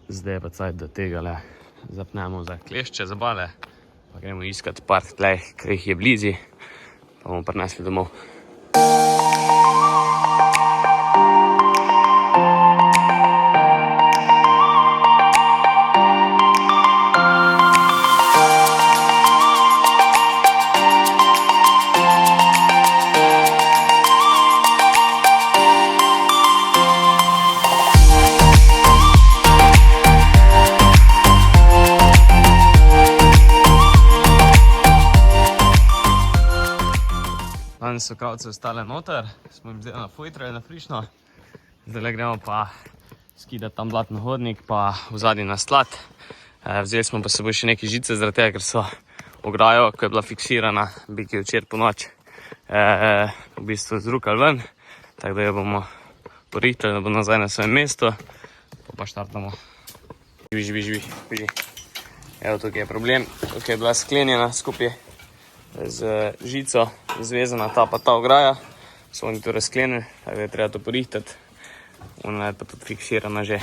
Zdaj pa cajt, da tega le zapnemo za klešče, za bale, pa gremo iskat par tleh, ker jih je blizu, pa bomo prinesli domov. Danes so kravce ostale noter, smo jim zdaj nafojtrali na frišno. Zdaj gremo pa skidati tam blatni hodnik, pa v zadnji na slad. Vzeli smo pa seboj še neke žice, zaradi tega, ker so ograjo, ko je bila fiksirana, biki včer po noč, v bistvu zrukali ven. Tako da jo bomo porihtali, da bo nazaj na svojem mestu, pa štartamo. Živi. Evo, tukaj je problem, tukaj je bila sklenjena skupaj z žico, zvezana ta pa ta ograja, so oni to razklenili, tako da je treba to porihtati, ona je pa tudi fiksirana že.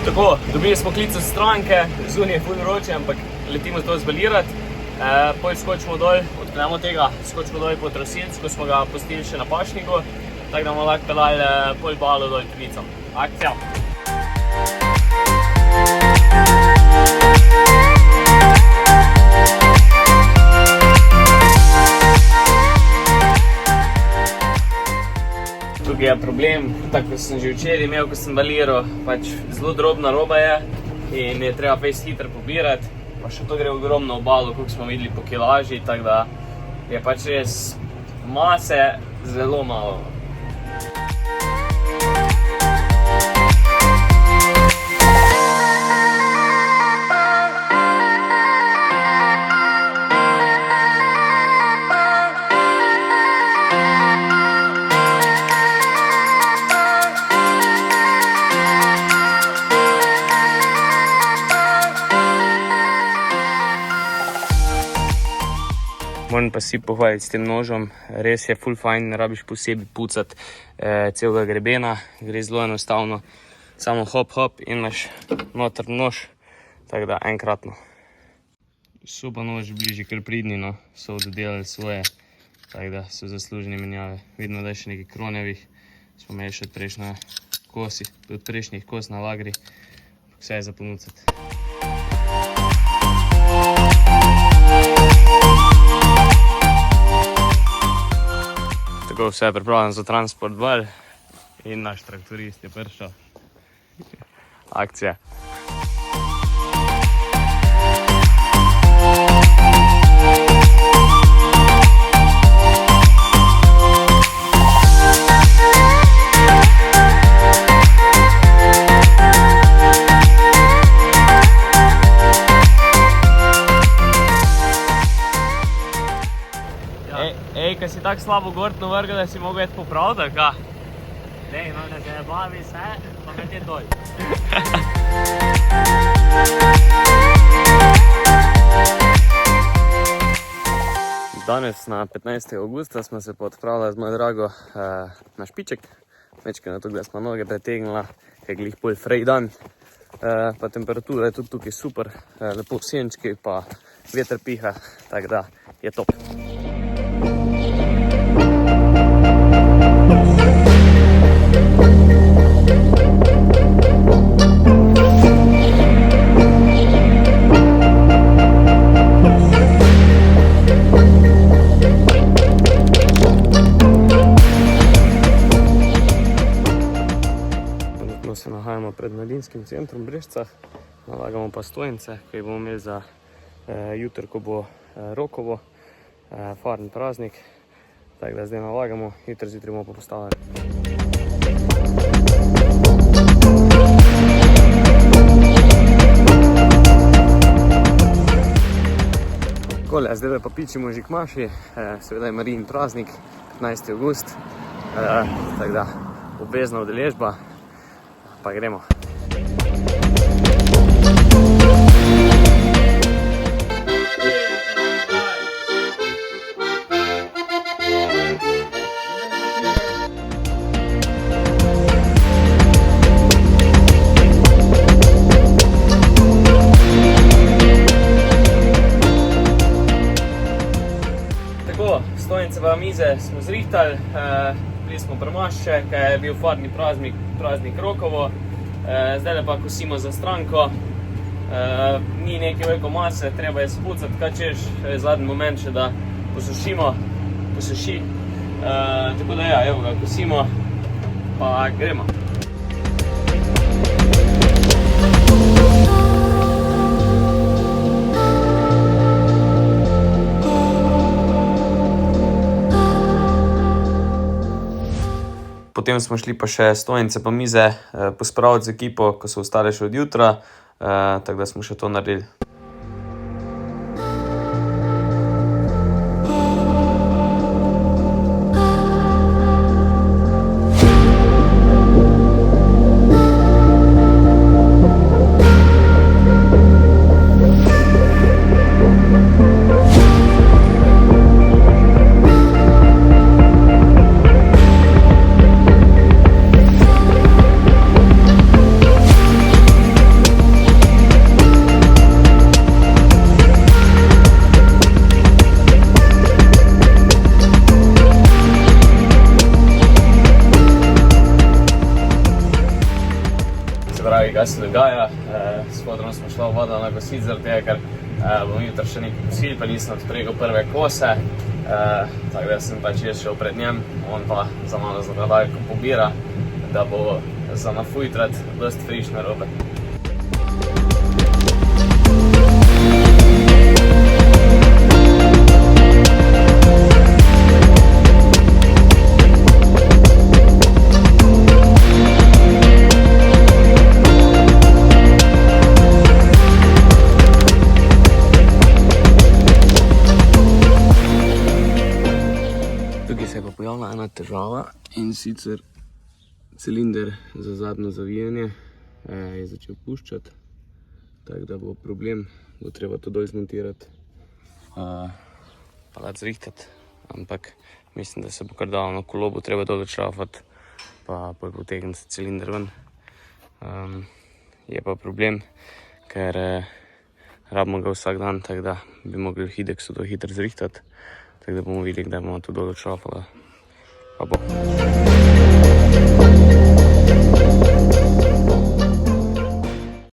Tako, dobili smo klic od stranke, zunaj je ful vroče, ampak letimo to zbalirati. Pol skočimo dol, odknemo tega, skočimo dol po trosilc, ko smo ga pustili še na pašniku, tako da bomo lahko pelali pol balo dol klicom. Akcija! Tukaj je problem, tako kot sem že včeraj imel, ko sem baliral, pač zelo drobna roba je in je treba fejst hitro pobirati, pa še to gre ogromno obalo, koliko smo videli po kilaži, tako da je pač res mase zelo malo. Moram pa si pohvaliti s tem nožem, res je ful fajn, ne rabiš posebej pucati celega grebena, gre zelo enostavno, samo hop in imaš noter nož, tako da enkratno. So pa noži bližje kar pridni, no, so dodelali svoje, tako da so zaslužene menjave. Vidno, da je še nekaj kronjevih, smo imeli še od prejšnjih kos na lagri, vse je za ponucati. Tako, vse je pripravljeno za transport val in naš traktorist je prišel. Akcija. Ej, ko si tako slabo gortno vrgal, da si mogel eti popraviti, ali ka? Dej, no, da se ne bavi vse, pa med je dol. Danes na 15. augusta smo se pa odpravili z mojo drago na špiček. Mečkeno tukaj, da smo noge pretegnila, kaj glih pol frej dan. Pa temperatura je tudi tukaj super, lepo v senčki, pa veter piha, tako da je top. Se nahajamo pred mladinskim centrom v Brežicah, nalagamo pa stojnice, ki jih bomo imeli za jutri, ko bo Rokovo, farni praznik, tako da zdaj nalagamo, jutri zjutraj bomo pa postavili. Takole, zdaj pa pičimo že k maši, seveda je Marijin praznik, 15. august, tako da obvezna udeležba. Pa gremo. stojnice pa mize smo zrihtali, bili smo premašče, ker je bil farni praznik Rokovo, zdaj pa kosimo za stranko. Ni nekaj veliko mase, treba je spucati, kaj češ, zadnji moment še da posuši. Tako da ja, evo ga, kosimo, pa gremo. Potem smo šli pa še stojnice pa mize pospraviti z ekipo, ko so ostale še od jutra, tako da smo še to naredili. Kaj se dogaja, s Fodrom smo šla v vodo na kositi zaradi tega, ker bomo jutri še nekaj kosili, pa nisem odpregel prve kose, tako da sem pač jaz šel pred njem, on pa za malo zagadajko pobira, da bo za nafujtrat dosti frišne robe. Ena težava in sicer cilinder za zadnjo zavijanje je začel puščati, tako da bo problem, bo treba to dol zmontirati pa dati zrihtati, ampak mislim, da se bo kar dalo na kolo, bo treba dol odšrafati pa potegniti cilinder ven. Je pa problem, ker rabimo ga vsak dan, tako da bi mogli v Hidexu to hitro zrihtati, tako da bomo videli, kdaj bomo to dol odšrafali. Pa bo.